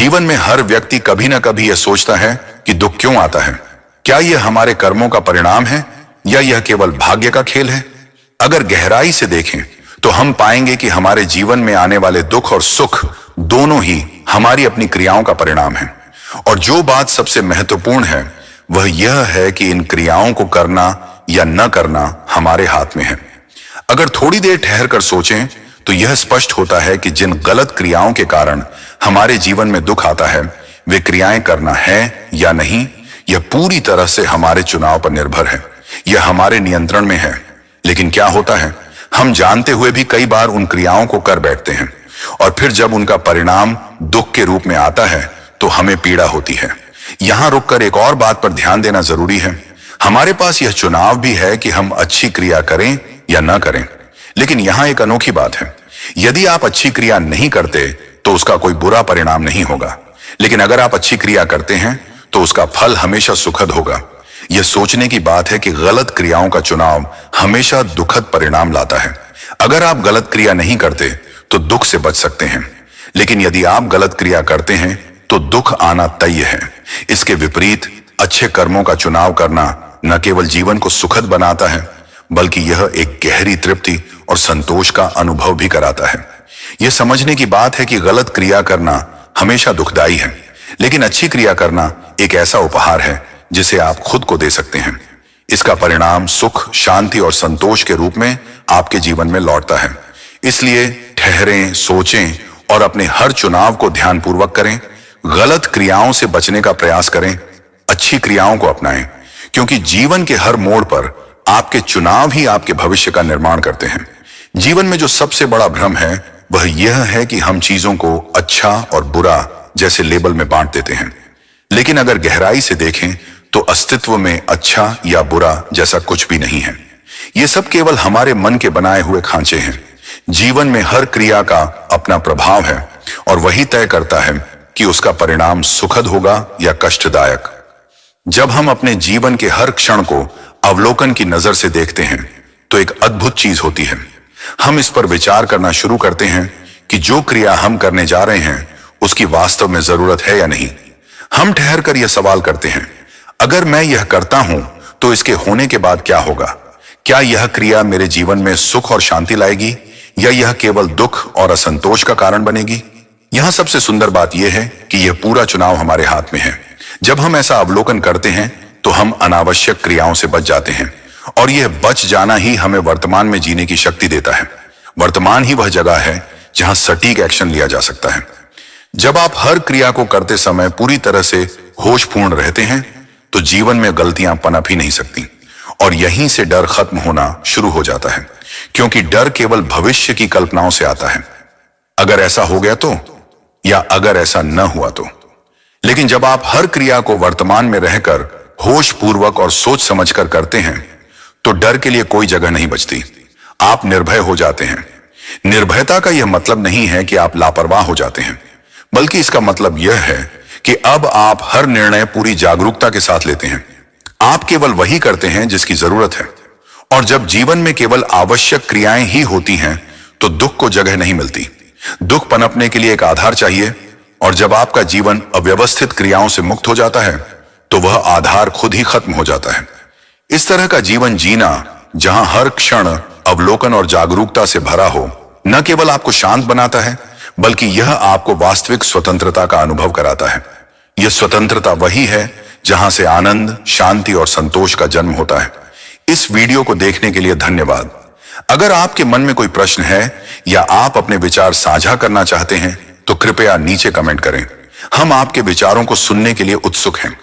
जीवन में हर व्यक्ति कभी ना कभी यह सोचता है कि दुख क्यों आता है। क्या यह हमारे कर्मों का परिणाम है या यह केवल भाग्य का खेल है? अगर गहराई से देखें तो हम पाएंगे कि हमारे जीवन में आने वाले दुख और सुख दोनों ही हमारी अपनी क्रियाओं का परिणाम है। और जो बात सबसे महत्वपूर्ण है वह यह है कि इन क्रियाओं को करना या न करना हमारे हाथ में है। अगर थोड़ी देर ठहर कर सोचें तो यह स्पष्ट होता है कि जिन गलत क्रियाओं के कारण हमारे जीवन में दुख आता है, वे क्रियाएं करना है या नहीं, यह पूरी तरह से हमारे चुनाव पर निर्भर है। यह हमारे नियंत्रण में है। लेकिन क्या होता है, हम जानते हुए भी कई बार उन क्रियाओं को कर बैठते हैं और फिर जब उनका परिणाम दुख के रूप में आता है तो हमें पीड़ा होती है। यहां रुककर एक और बात पर ध्यान देना जरूरी है। हमारे पास यह चुनाव भी है कि हम अच्छी क्रिया करें या न करें। लेकिन यहां एक अनोखी बात है, यदि आप अच्छी क्रिया नहीं करते तो उसका कोई बुरा परिणाम नहीं होगा। लेकिन अगर आप अच्छी क्रिया करते हैं तो उसका फल हमेशा सुखद होगा। यह सोचने की बात है कि गलत क्रियाओं का चुनाव हमेशा दुखद परिणाम लाता है। अगर आप गलत क्रिया नहीं करते तो दुख से बच सकते हैं, लेकिन यदि आप गलत क्रिया करते हैं तो दुख आना तय है। इसके विपरीत अच्छे कर्मों का चुनाव करना न केवल जीवन को सुखद बनाता है बल्कि यह एक गहरी तृप्ति और संतोष का अनुभव भी कराता है। यह समझने की बात है कि गलत क्रिया करना हमेशा दुखदाई है, लेकिन अच्छी क्रिया करना एक ऐसा उपहार है जिसे आप खुद को दे सकते हैं। इसका परिणाम सुख, शांति और संतोष के रूप में आपके जीवन में लौटता है। इसलिए ठहरें, सोचें और अपने हर चुनाव को ध्यानपूर्वक करें। गलत क्रियाओं से बचने का प्रयास करें, अच्छी क्रियाओं को अपनाएं, क्योंकि जीवन के हर मोड़ पर आपके चुनाव ही आपके भविष्य का निर्माण करते हैं। जीवन में जो सबसे बड़ा भ्रम है वह यह है कि हम चीजों को अच्छा और बुरा जैसे लेबल में बांट देते हैं। लेकिन अगर गहराई से देखें तो अस्तित्व में अच्छा या बुरा जैसा कुछ भी नहीं है। ये सब केवल हमारे मन के बनाए हुए खांचे हैं। जीवन में हर क्रिया का अपना प्रभाव है और वही तय करता है कि उसका परिणाम सुखद होगा या कष्टदायक। जब हम अपने जीवन के हर क्षण को अवलोकन की नजर से देखते हैं तो एक अद्भुत चीज होती है। हम इस पर विचार करना शुरू करते हैं कि जो क्रिया हम करने जा रहे हैं उसकी वास्तव में जरूरत है या नहीं। हम ठहर कर यह सवाल करते हैं, अगर मैं यह करता हूं तो इसके होने के बाद क्या होगा? क्या यह क्रिया मेरे जीवन में सुख और शांति लाएगी या यह केवल दुख और असंतोष का कारण बनेगी? यहां सबसे सुंदर बात यह है कि यह पूरा चुनाव हमारे हाथ में है। जब हम ऐसा अवलोकन करते हैं तो हम अनावश्यक क्रियाओं से बच जाते हैं और यह बच जाना ही हमें वर्तमान में जीने की शक्ति देता है। वर्तमान ही वह जगह है जहां सटीक एक्शन लिया जा सकता है। जब आप हर क्रिया को करते समय पूरी तरह से होशपूर्ण रहते हैं तो जीवन में गलतियां पनप ही नहीं सकती और यहीं से डर खत्म होना शुरू हो जाता है, क्योंकि डर केवल भविष्य की कल्पनाओं से आता है। अगर ऐसा हो गया तो, या अगर ऐसा न हुआ तो। लेकिन जब आप हर क्रिया को वर्तमान में रहकर होश पूर्वक और सोच समझकर करते हैं तो डर के लिए कोई जगह नहीं बचती। आप निर्भय हो जाते हैं। निर्भयता का यह मतलब नहीं है कि आप लापरवाह हो जाते हैं, बल्कि इसका मतलब यह है कि अब आप हर निर्णय पूरी जागरूकता के साथ लेते हैं। आप केवल वही करते हैं जिसकी जरूरत है। और जब जीवन में केवल आवश्यक क्रियाएं ही होती हैं तो दुख को जगह नहीं मिलती। दुख पनपने के लिए एक आधार चाहिए, और जब आपका जीवन अव्यवस्थित क्रियाओं से मुक्त हो जाता है तो वह आधार खुद ही खत्म हो जाता है। इस तरह का जीवन जीना जहां हर क्षण अवलोकन और जागरूकता से भरा हो, न केवल आपको शांत बनाता है बल्कि यह आपको वास्तविक स्वतंत्रता का अनुभव कराता है। यह स्वतंत्रता वही है जहां से आनंद, शांति और संतोष का जन्म होता है। इस वीडियो को देखने के लिए धन्यवाद। अगर आपके मन में कोई प्रश्न है या आप अपने विचार साझा करना चाहते हैं तो कृपया नीचे कमेंट करें। हम आपके विचारों को सुनने के लिए उत्सुक हैं।